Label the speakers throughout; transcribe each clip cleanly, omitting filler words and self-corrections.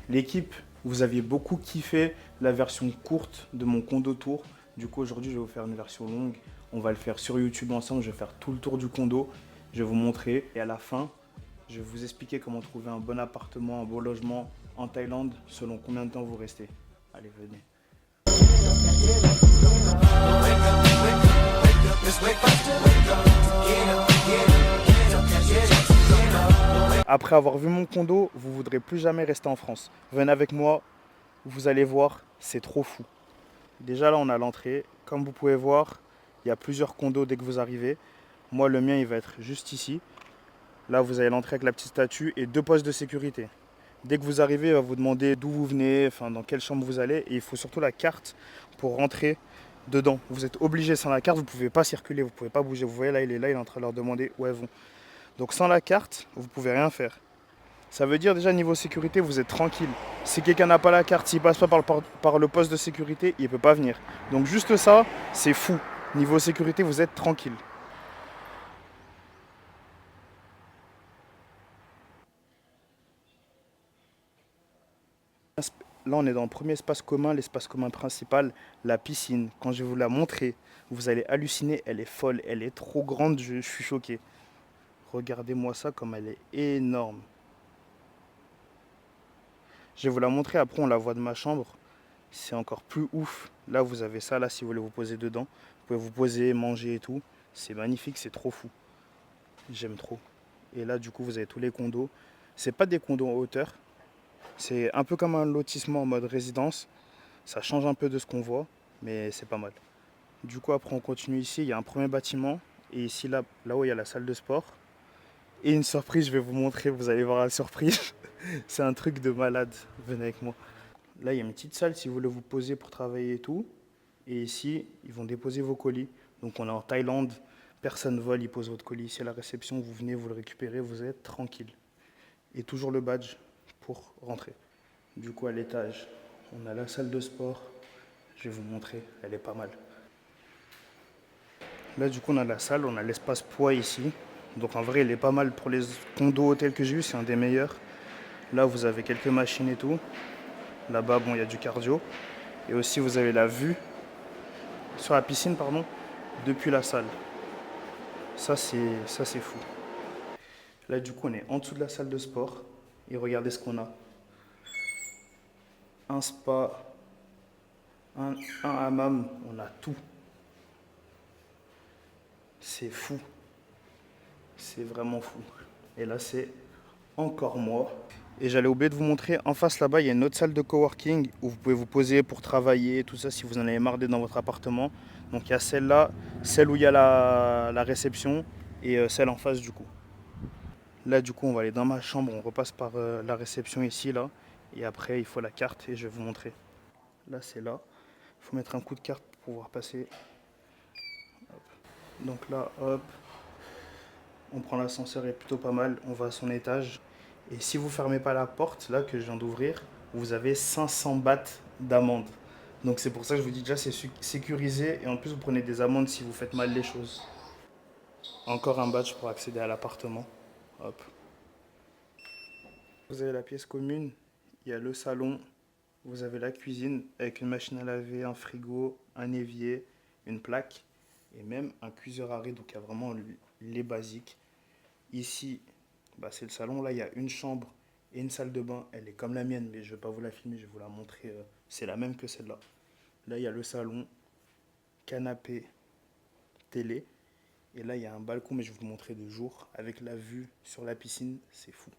Speaker 1: L'équipe, vous aviez beaucoup kiffé la version courte de mon condo tour. Du coup, aujourd'hui, je vais vous faire une version longue. On va le faire sur YouTube ensemble. Je vais faire tout le tour du condo. Je vais vous montrer. Et à la fin, je vais vous expliquer comment trouver un bon appartement, un beau logement en Thaïlande, selon combien de temps vous restez. Allez, venez. Après avoir vu mon condo, vous ne voudrez plus jamais rester en France. Venez avec moi, vous allez voir, c'est trop fou. Déjà là, on a l'entrée. Comme vous pouvez voir, il y a plusieurs condos dès que vous arrivez. Moi, le mien, il va être juste ici. Là, vous avez l'entrée avec la petite statue et 2 postes de sécurité. Dès que vous arrivez, il va vous demander d'où vous venez, enfin dans quelle chambre vous allez. Et il faut surtout la carte pour rentrer dedans. Vous êtes obligé, sans la carte, vous ne pouvez pas circuler, vous ne pouvez pas bouger. Vous voyez là, il est là, il est en train de leur demander où elles vont. Donc sans la carte, vous ne pouvez rien faire. Ça veut dire déjà niveau sécurité, vous êtes tranquille. Si quelqu'un n'a pas la carte, s'il passe pas par le poste de sécurité, il ne peut pas venir. Donc juste ça, c'est fou. Niveau sécurité, vous êtes tranquille. Là, on est dans le premier espace commun, l'espace commun principal, la piscine. Quand je vais vous la montrer, vous allez halluciner, elle est folle, elle est trop grande, je suis choqué. Regardez-moi ça comme elle est énorme. Je vais vous la montrer, après on la voit de ma chambre. C'est encore plus ouf. Là, vous avez ça, là, si vous voulez vous poser dedans. Vous pouvez vous poser, manger et tout. C'est magnifique, c'est trop fou. J'aime trop. Et là, du coup, vous avez tous les condos. C'est pas des condos en hauteur. C'est un peu comme un lotissement en mode résidence. Ça change un peu de ce qu'on voit, mais c'est pas mal. Du coup, après, on continue ici. Il y a un premier bâtiment. Et ici, là-haut, il y a la salle de sport. Et une surprise, je vais vous montrer. Vous allez voir la surprise. C'est un truc de malade. Venez avec moi. Là, il y a une petite salle si vous voulez vous poser pour travailler et tout. Et ici, ils vont déposer vos colis. Donc, on est en Thaïlande. Personne vole, ils posent votre colis ici à la réception. Vous venez, vous le récupérez, vous êtes tranquille. Et toujours le badge pour rentrer. Du coup, à l'étage, on a la salle de sport. Je vais vous montrer, elle est pas mal. Là, du coup, on a la salle, on a l'espace poids ici. Donc, en vrai, il est pas mal pour les condos hôtels que j'ai eu, c'est un des meilleurs. Là, vous avez quelques machines et tout. Là-bas, bon, il y a du cardio. Et aussi, vous avez la vue sur la piscine, pardon, depuis la salle. Ça, c'est fou. Là, du coup, on est en dessous de la salle de sport. Et regardez ce qu'on a. Un spa, un hammam, on a tout. C'est fou. C'est vraiment fou. Et là, c'est encore moi. Et j'allais oublier de vous montrer, en face là-bas, il y a une autre salle de coworking où vous pouvez vous poser pour travailler, tout ça, si vous en avez marre d'être dans votre appartement. Donc il y a celle-là, celle où il y a la réception et celle en face du coup. Là, du coup, on va aller dans ma chambre, on repasse par la réception ici, là. Et après, il faut la carte et je vais vous montrer. Là, c'est là. Il faut mettre un coup de carte pour pouvoir passer. Donc là, hop, on prend l'ascenseur, est plutôt pas mal. On va à son étage. Et si vous fermez pas la porte, là, que je viens d'ouvrir, vous avez 500 bahts d'amende. Donc c'est pour ça que je vous dis déjà, c'est sécurisé. Et en plus, vous prenez des amendes si vous faites mal les choses. Encore un badge pour accéder à l'appartement. Hop. Vous avez la pièce commune. Il y a le salon. Vous avez la cuisine avec une machine à laver, un frigo, un évier, une plaque et même un cuiseur à riz. Donc il y a vraiment les basiques. Ici, bah, c'est le salon. Là, il y a une chambre et une salle de bain. Elle est comme la mienne, mais je ne vais pas vous la filmer, je vais vous la montrer. C'est la même que celle-là. Là, il y a le salon, canapé, télé. Et là, il y a un balcon, mais je vais vous le montrer de jour, avec la vue sur la piscine. C'est fou.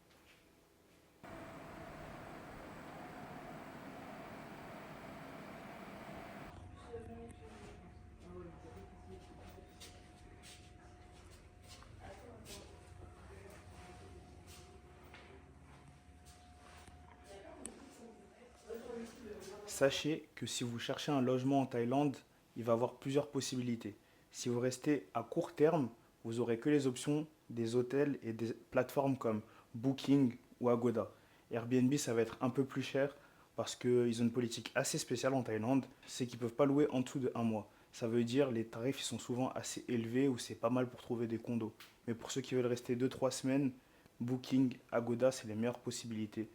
Speaker 1: Sachez que si vous cherchez un logement en Thaïlande, il va y avoir plusieurs possibilités. Si vous restez à court terme, vous aurez que les options des hôtels et des plateformes comme Booking ou Agoda. Airbnb, ça va être un peu plus cher parce qu'ils ont une politique assez spéciale en Thaïlande, c'est qu'ils ne peuvent pas louer en dessous de un mois. Ça veut dire les tarifs ils sont souvent assez élevés ou c'est pas mal pour trouver des condos. Mais pour ceux qui veulent rester 2 3 semaines, Booking, Agoda, c'est les meilleures possibilités.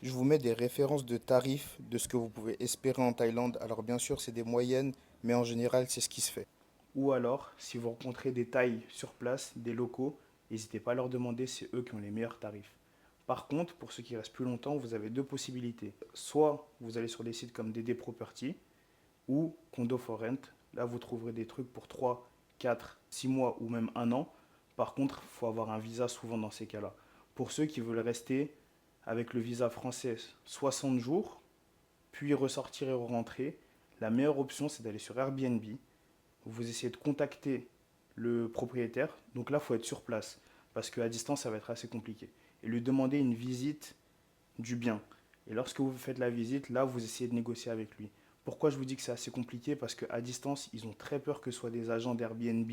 Speaker 1: Je vous mets des références de tarifs de ce que vous pouvez espérer en Thaïlande. Alors bien sûr, c'est des moyennes, mais en général, c'est ce qui se fait. Ou alors, si vous rencontrez des Thaïs sur place, des locaux, n'hésitez pas à leur demander, c'est eux qui ont les meilleurs tarifs. Par contre, pour ceux qui restent plus longtemps, vous avez deux possibilités. Soit vous allez sur des sites comme DD Property ou Condo for Rent. Là, vous trouverez des trucs pour 3, 4, 6 mois ou même un an. Par contre, il faut avoir un visa souvent dans ces cas-là. Pour ceux qui veulent rester avec le visa français 60 jours, puis ressortir et rentrer, la meilleure option, c'est d'aller sur Airbnb. Vous essayez de contacter le propriétaire. Donc là, il faut être sur place parce qu'à distance, ça va être assez compliqué. Et lui demander une visite du bien. Et lorsque vous faites la visite, là, vous essayez de négocier avec lui. Pourquoi je vous dis que c'est assez compliqué? Parce qu'à distance, ils ont très peur que ce soit des agents d'Airbnb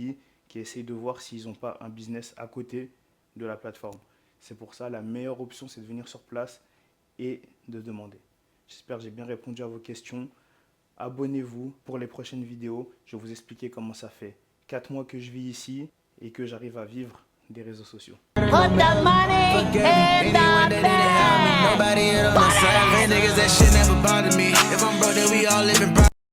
Speaker 1: qui essayent de voir s'ils n'ont pas un business à côté de la plateforme. C'est pour ça, la meilleure option, c'est de venir sur place et de demander. J'espère que j'ai bien répondu à vos questions. Abonnez-vous pour les prochaines vidéos. Je vais vous expliquer comment ça fait 4 mois que je vis ici et que j'arrive à vivre des réseaux sociaux.
Speaker 2: Put the money in the bank. Nobody in on the side. Niggas, that shit never bothered me. If I'm broke, then we all live in private.